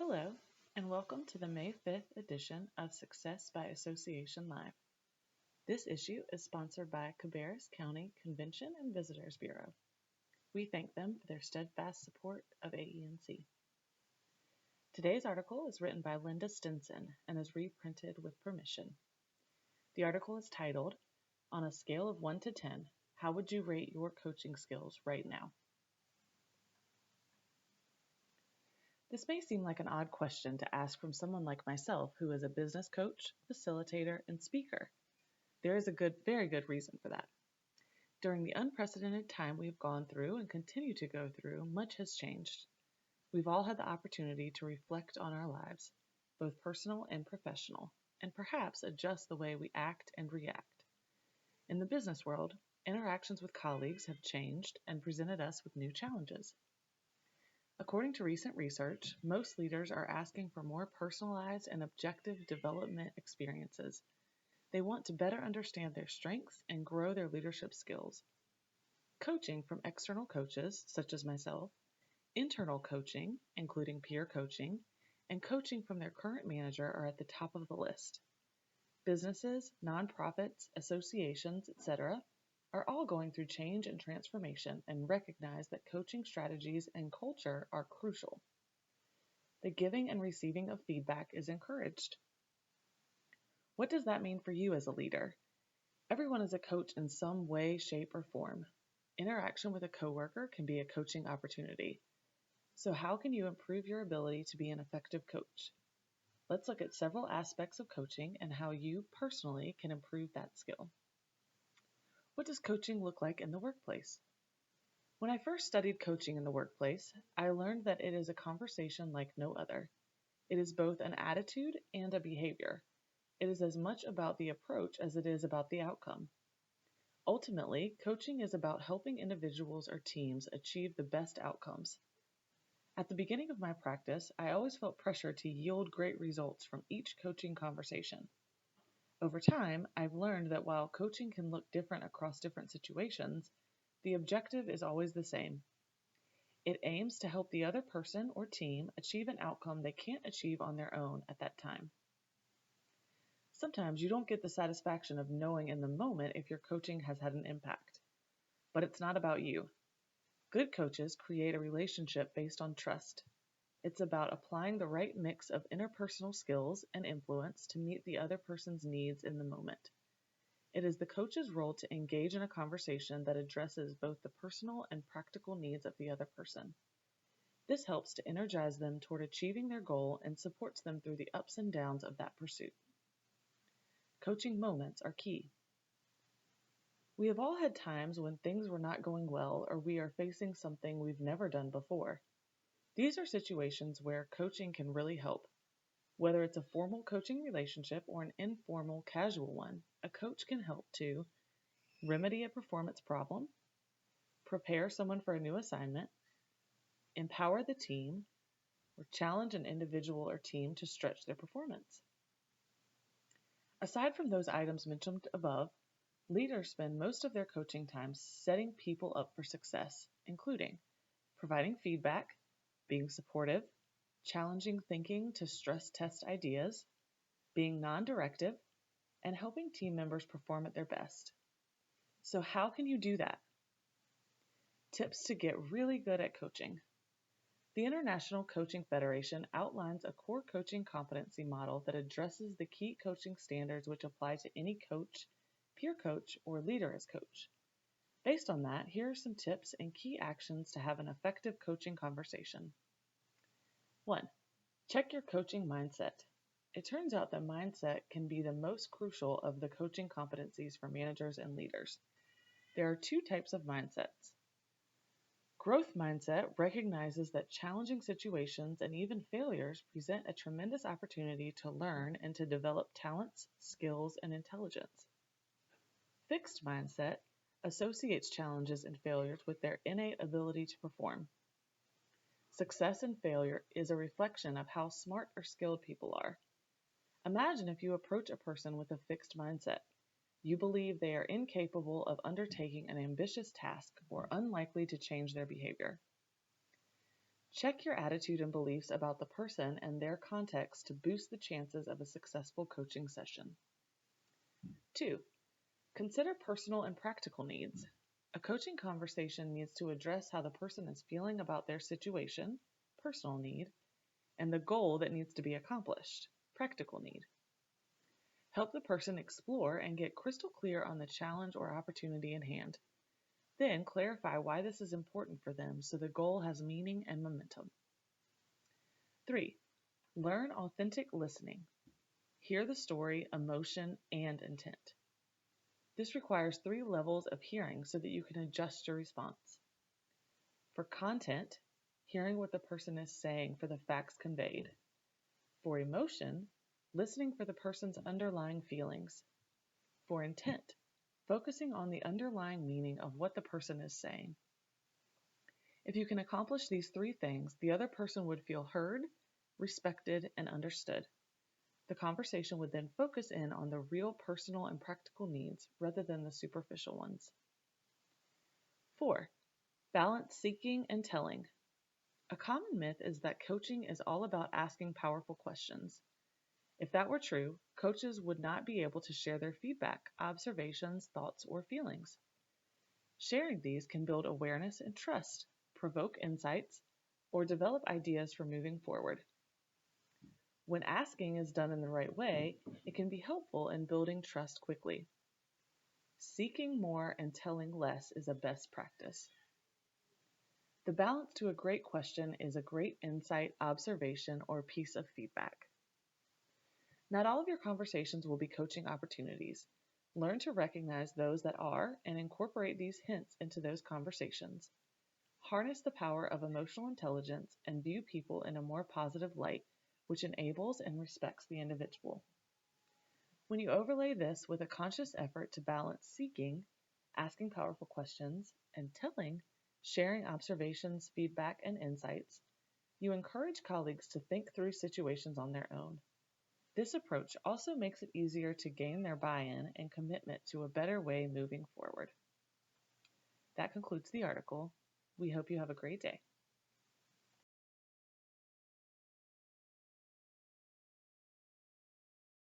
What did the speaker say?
Hello, and welcome to the May 5th edition of Success by Association Live. This issue is sponsored by Cabarrus County Convention and Visitors Bureau. We thank them for their steadfast support of AENC. Today's article is written by Linda Stinson and is reprinted with permission. The article is titled, On a Scale of 1 to 10, How Would You Rate Your Coaching Skills Right Now? This may seem like an odd question to ask from someone like myself who is a business coach, facilitator, and speaker. There is a very good reason for that. During the unprecedented time we have gone through and continue to go through, much has changed. We've all had the opportunity to reflect on our lives, both personal and professional, and perhaps adjust the way we act and react. In the business world, interactions with colleagues have changed and presented us with new challenges. According to recent research, most leaders are asking for more personalized and objective development experiences. They want to better understand their strengths and grow their leadership skills. Coaching from external coaches, such as myself, internal coaching, including peer coaching, and coaching from their current manager are at the top of the list. Businesses, nonprofits, associations, etc., are all going through change and transformation and recognize that coaching strategies and culture are crucial. The giving and receiving of feedback is encouraged. What does that mean for you as a leader? Everyone is a coach in some way, shape, or form. Interaction with a coworker can be a coaching opportunity. So how can you improve your ability to be an effective coach? Let's look at several aspects of coaching and how you personally can improve that skill. What does coaching look like in the workplace? When I first studied coaching in the workplace, I learned that it is a conversation like no other. It is both an attitude and a behavior. It is as much about the approach as it is about the outcome. Ultimately, coaching is about helping individuals or teams achieve the best outcomes. At the beginning of my practice, I always felt pressure to yield great results from each coaching conversation. Over time, I've learned that while coaching can look different across different situations, the objective is always the same. It aims to help the other person or team achieve an outcome they can't achieve on their own at that time. Sometimes you don't get the satisfaction of knowing in the moment if your coaching has had an impact. But it's not about you. Good coaches create a relationship based on trust. It's about applying the right mix of interpersonal skills and influence to meet the other person's needs in the moment. It is the coach's role to engage in a conversation that addresses both the personal and practical needs of the other person. This helps to energize them toward achieving their goal and supports them through the ups and downs of that pursuit. Coaching moments are key. We have all had times when things were not going well or we are facing something we've never done before. These are situations where coaching can really help. Whether it's a formal coaching relationship or an informal, casual one, a coach can help to remedy a performance problem, prepare someone for a new assignment, empower the team, or challenge an individual or team to stretch their performance. Aside from those items mentioned above, leaders spend most of their coaching time setting people up for success, including providing feedback, being supportive, challenging thinking to stress test ideas, being non-directive, and helping team members perform at their best. So how can you do that? Tips to get really good at coaching. The International Coaching Federation outlines a core coaching competency model that addresses the key coaching standards which apply to any coach, peer coach, or leader as coach. Based on that, here are some tips and key actions to have an effective coaching conversation. 1. Check your coaching mindset. It turns out that mindset can be the most crucial of the coaching competencies for managers and leaders. There are two types of mindsets. Growth mindset recognizes that challenging situations and even failures present a tremendous opportunity to learn and to develop talents, skills, and intelligence. Fixed mindset associates challenges and failures with their innate ability to perform. Success and failure is a reflection of how smart or skilled people are. Imagine if you approach a person with a fixed mindset. You believe they are incapable of undertaking an ambitious task or unlikely to change their behavior. Check your attitude and beliefs about the person and their context to boost the chances of a successful coaching session. 2. Consider personal and practical needs. A coaching conversation needs to address how the person is feeling about their situation, personal need, and the goal that needs to be accomplished, practical need. Help the person explore and get crystal clear on the challenge or opportunity in hand. Then clarify why this is important for them so the goal has meaning and momentum. 3. Learn authentic listening. Hear the story, emotion, and intent. This requires 3 levels of hearing so that you can adjust your response. For content, hearing what the person is saying for the facts conveyed. For emotion, listening for the person's underlying feelings. For intent, focusing on the underlying meaning of what the person is saying. If you can accomplish these 3 things, the other person would feel heard, respected, and understood. The conversation would then focus in on the real personal and practical needs rather than the superficial ones. 4. Balance seeking and telling. A common myth is that coaching is all about asking powerful questions. If that were true, coaches would not be able to share their feedback, observations, thoughts, or feelings. Sharing these can build awareness and trust, provoke insights, or develop ideas for moving forward. When asking is done in the right way, it can be helpful in building trust quickly. Seeking more and telling less is a best practice. The balance to a great question is a great insight, observation, or piece of feedback. Not all of your conversations will be coaching opportunities. Learn to recognize those that are and incorporate these hints into those conversations. Harness the power of emotional intelligence and view people in a more positive light, which enables and respects the individual. When you overlay this with a conscious effort to balance seeking, asking powerful questions, and telling, sharing observations, feedback, and insights, you encourage colleagues to think through situations on their own. This approach also makes it easier to gain their buy-in and commitment to a better way moving forward. That concludes the article. We hope you have a great day.